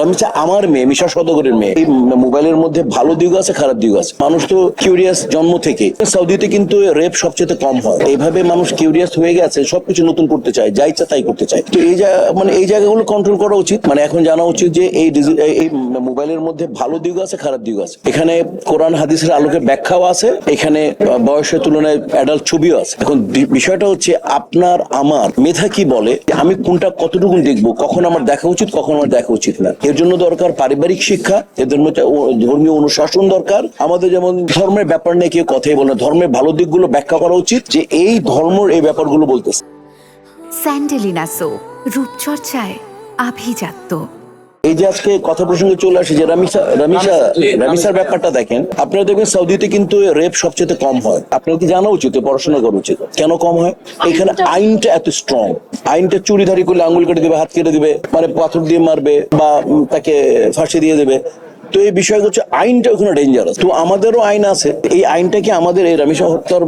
রমিশা আমার মেয়ে, মিশা সওদাগরের মেয়ে। এই মোবাইলের মধ্যে ভালো দিক আছে, খারাপ দিক আছে। মানুষ তো কিউরিয়াস জন্ম থেকে। সৌদিতে কিন্তু রেপ সবচেয়ে কম হয়। এইভাবে মানুষ কিউরিয়াস হয়ে গেছে, সবকিছু নতুন করতে চায়, যা ইচ্ছা তাই করতে চায়। তো এই জায়গাগুলো কন্ট্রোল করা উচিত। মানে এখন জানা উচিত যে এই মোবাইলের মধ্যে ভালো দিক আছে, খারাপ দিক আছে। এখানে কোরআন হাদিসের আলোকে ব্যাখ্যাও আছে, এখানে বয়সের তুলনায় অ্যাডাল্ট ছবিও আছে। এখন বিষয়টা হচ্ছে আপনার আমার মেধা কি বলে, আমি কোনটা কতটুকু দেখবো, কখন আমার দেখা উচিত, কখন আমার দেখা উচিত না। এর জন্য দরকার পারিবারিক শিক্ষা, এদের মধ্যে ধর্মীয় অনুশাসন দরকার। আমাদের যেমন ধর্মের ব্যাপার নিয়ে কেউ কথাই বলে না, ধর্মের ভালো দিকগুলো ব্যাখ্যা করা উচিত যে এই ধর্মের এই ব্যাপারগুলো বলতেছে। স্যান্ডেলিনা সো, রূপচর্চায় আভিজাত্য। এই যে আজকে কথা প্রসঙ্গে চলে আসে যে রামিসার ব্যাপারটা দেখেন, আপনারা দেখবেন সৌদিতে কিন্তু রেপ সবচেয়ে কম হয়। আপনার কি জানা উচিত, পড়াশোনা করা উচিত কেন কম হয়। এখানে আইনটা এত স্ট্রং, আইনটা চুরিধারি করলে আঙুল কেটে দিবে, হাত কেটে দিবে, মানে পাথর দিয়ে মারবে বা তাকে ফাঁসি দিয়ে দেবে। তো এই বিষয় হচ্ছে আইনটা ওখানে ডেঞ্জারাস। তো আমাদেরও আইন আছে। এই আইনটাকে আমাদের এই রামিসা হত্যার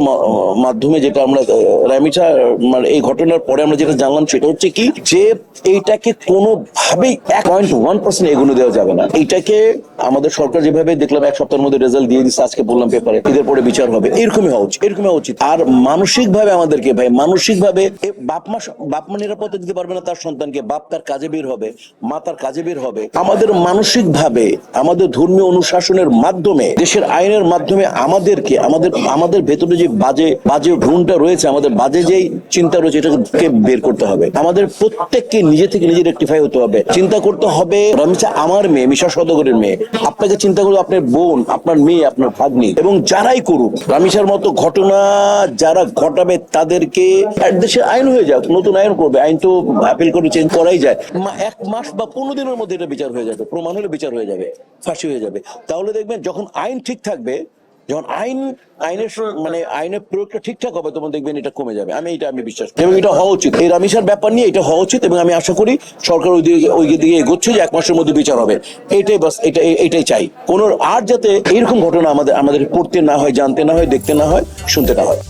মাধ্যমে যেটা আমরা রামিসা মানে এই ঘটনার পরে আমরা যেটা জানলাম সেটা হচ্ছে কি, যে এইটাকে কোনোভাবেই 1.1% এগুলো দেওয়া যাবে না। এইটাকে আমাদের সরকার যেভাবে দেখলাম এক সপ্তাহের মধ্যে রেজাল্ট দিয়ে দিচ্ছে, আজকে বললাম পেপারে, এদের পরে বিচার হবে, এরকমই হওয়া উচিত। আর মানসিক ভাবে আমাদেরকে ভাই, মানসিক ভাবে বাপ মা নিরাপত্তা দিতে পারবে না তার সন্তানকে, বাপ তার কাজে বের হবে, মা তার কাজে বের হবে। আমাদের মানসিক ভাবে আমাদের ধর্মীয় অনুশাসনের মাধ্যমে, দেশের আইনের মাধ্যমে আমাদেরকে আমাদের ভেতরে যে বাজে ভ্রূণটা রয়েছে, আমাদের বাজে যেই চিন্তা রয়েছে, এটাকে বের করতে হবে। আমাদের প্রত্যেককে নিজে থেকে নিজে রেকটিফাই হতে হবে। চিন্তা করতে হবে রমিশা আমার মেয়ে, মিশা সওদাগরের মেয়ে। আপনাকে চিন্তা করতে আপনার বোন, আপনার মেয়ে, আপনার ভাগ্নি, এবং যারাই করুক রামিশার মতো ঘটনা যারা ঘটাবে তাদেরকে দেশের আইন হয়ে যাক, নতুন আইন করবে। আইন তো আপিল করে চেঞ্জ করাই যায়। 1 মাস বা 15 দিনের মধ্যে এটা বিচার হয়ে যাবে, প্রমাণ হলে বিচার হয়ে যাবে, ফাঁসি হয়ে যাবে। তাহলে দেখবেন যখন আইন ঠিক থাকবে, যখন আইনের প্রয়োগটা ঠিকঠাক হবে, তখন দেখবেন এটা কমে যাবে। আমি বিশ্বাস করি এবং এটা হওয়া উচিত। এই রামিসার ব্যাপার নিয়ে এটা হওয়া উচিত এবং আমি আশা করি সরকার ওই দিকে এগোচ্ছে যে 1 মাসের মধ্যে বিচার হবে। এটাই চাই। আর যাতে এইরকম ঘটনা আমাদের পড়তে না হয়, জানতে না হয়, দেখতে না হয়, শুনতে না হয়।